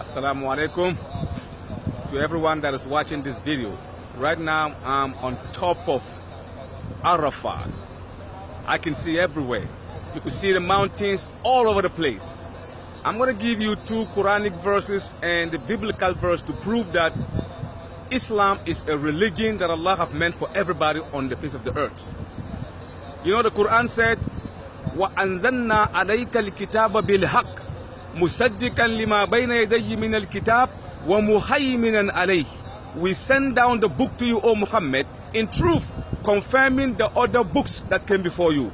Assalamu alaikum to everyone that is watching this video. Right now I'm on top of Arafat. I can see everywhere. You can see the mountains all over the place. I'm going to give you two Quranic verses and the biblical verse to prove that Islam is a religion that Allah have meant for everybody on the face of the earth. You know, the Quran said, وَأَنزَلْنَا عَلَيْكَ الْكِتَابَ بِالْحَقِّ مُصَدِّقًا لِمَا بَيْنَ يَدَيْهِ مِنَ الْكِتَابِ وَمُهَيْمِنًا عَلَيْهِ. We send down the book to you, O Muhammad, in truth, confirming the other books that came before you.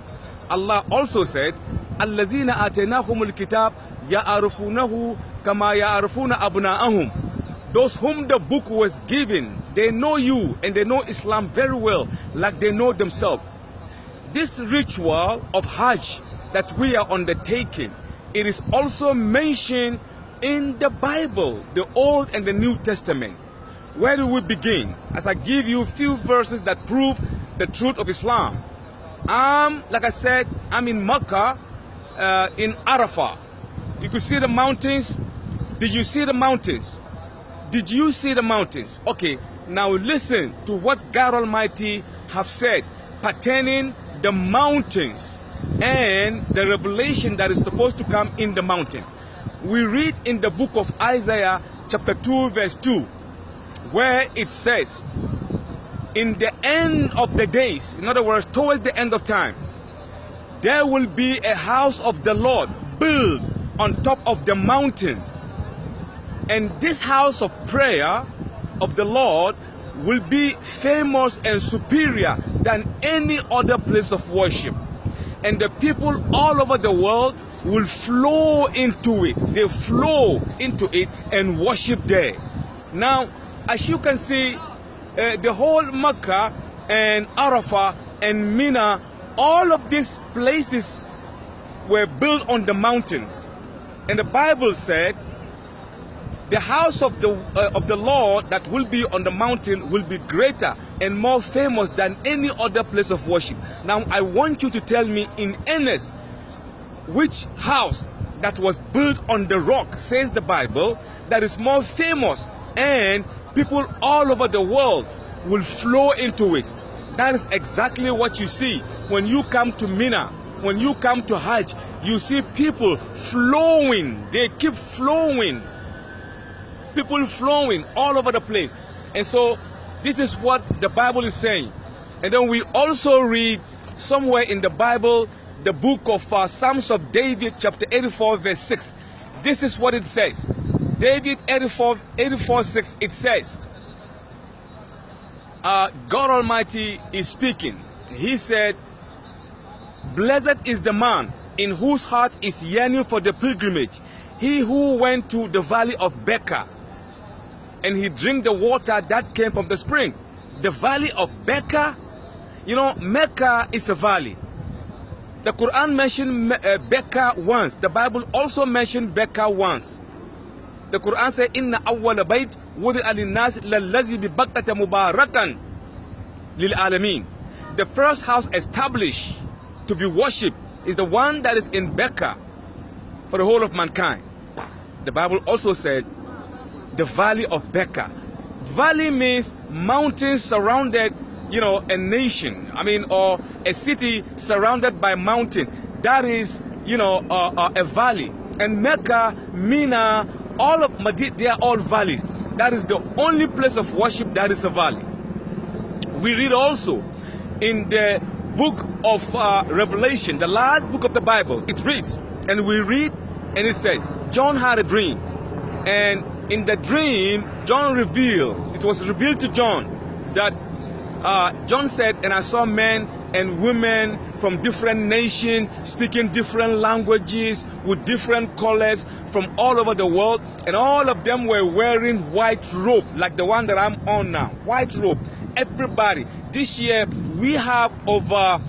Allah also said, الَّذِينَ آتَيْنَاهُمُ الْكِتَابَ يَعْرِفُونَهُ كَمَا يَعْرِفُونَ أَبْنَاءَهُمْ. Those whom the book was given, they know you and they know Islam very well, like they know themselves. This ritual of Hajj that we are undertaking, it is also mentioned in the Bible, the Old and the New Testament. Where do we begin? As I give you a few verses that prove the truth of Islam. Like I said, I'm in Mecca, in Arafat. You could see the mountains. Did you see the mountains? Did you see the mountains? Okay, now listen to what God Almighty have said pertaining the mountains and the revelation that is supposed to come in the mountain. We read in the book of Isaiah chapter 2 verse 2 where it says, in the end of the days, in other words, towards the end of time, there will be a house of the Lord built on top of the mountain. And this house of prayer of the Lord will be famous and superior than any other place of worship. And the people all over the world will flow into it. They flow into it and worship there. Now, as you can see, the whole Mecca and Arafah and Mina, all of these places were built on the mountains. And the Bible said, the house of the Lord that will be on the mountain will be greater and more famous than any other place of worship. Now, I want you to tell me in earnest, which house that was built on the rock, says the Bible, that is more famous and people all over the world will flow into it. That is exactly what you see when you come to Mina. When you come to Hajj, you see people flowing. They keep flowing. People flowing all over the place. And so this is what the Bible is saying. And then we also read somewhere in the Bible the book of Psalms of David chapter 84 verse 6. This is what it says. David 84 6, it says, God Almighty is speaking. He said, blessed is the man in whose heart is yearning for the pilgrimage, he who went to the valley of Becca and he drank the water that came from the spring. The valley of Becca, you know, Mecca is a valley. The Quran mentioned Becca once. The Bible also mentioned Becca once. The Quran said, Inna awwala bayt wudi'a lin-nas lallazi bi Bakkata mubarakan lil alamin. The first house established to be worshipped is the one that is in Becca for the whole of mankind. The Bible also said, the valley of Becca. Valley means mountains surrounded, you know, a nation. Or a city surrounded by mountain. That is, you know, a valley. And Mecca, Mina, all of Madinah, they are all valleys. That is the only place of worship that is a valley. We read also in the book of Revelation, the last book of the Bible, it reads, and we read, and it says, John had a dream. And in the dream, John revealed, it was revealed to John that John said, and I saw men and women from different nations speaking different languages with different colors from all over the world, and all of them were wearing white robe like the one that I'm on now. White robe. Everybody. This year we have over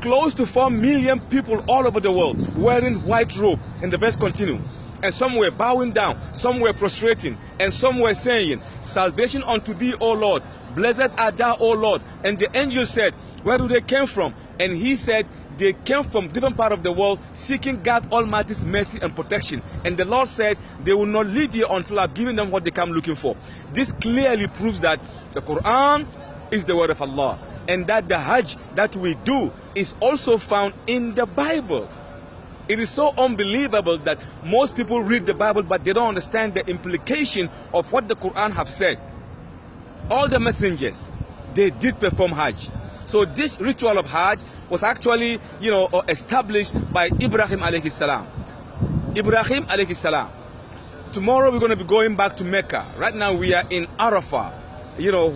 close to 4 million people all over the world wearing white robe. And the verse continue. And some were bowing down, some were prostrating, and some were saying, salvation unto thee, O Lord. Blessed art thou, O Lord. And the angel said, where do they come from? And he said, they came from different parts of the world seeking God Almighty's mercy and protection. And the Lord said, they will not leave here until I've given them what they come looking for. This clearly proves that the Quran is the word of Allah, and that the Hajj that we do is also found in the Bible. It is so unbelievable that most people read the Bible, but they don't understand the implication of what the Quran have said. All the messengers, they did perform Hajj. So this ritual of Hajj was actually, established by Ibrahim alayhi salam. Ibrahim alayhi salam. Tomorrow we're going to be going back to Mecca. Right now we are in Arafah,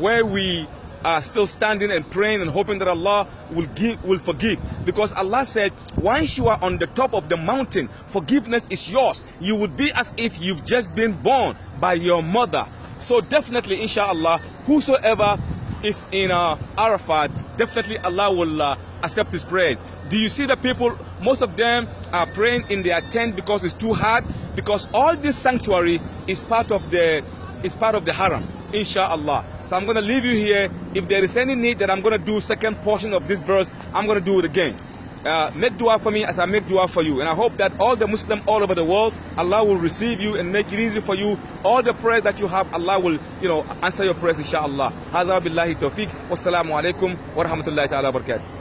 where we are still standing and praying and hoping that Allah will forgive. Because Allah said, once you are on the top of the mountain, forgiveness is yours. You would be as if you've just been born by your mother. So definitely, inshallah, whosoever is in Arafat, definitely Allah will accept his prayer. Do you see the people? Most of them are praying in their tent because it's too hard. Because all this sanctuary is part of the haram, inshallah. So I'm going to leave you here. If there is any need that I'm going to do second portion of this verse, I'm going to do it again. Make dua for me as I make dua for you. And I hope that all the Muslims all over the world, Allah will receive you and make it easy for you. All the prayers that you have, Allah will, answer your prayers, inshallah. Hazza billahi tawfiq. Wassalamu alaikum wa rahmatullahi ta'ala wa barakatuh.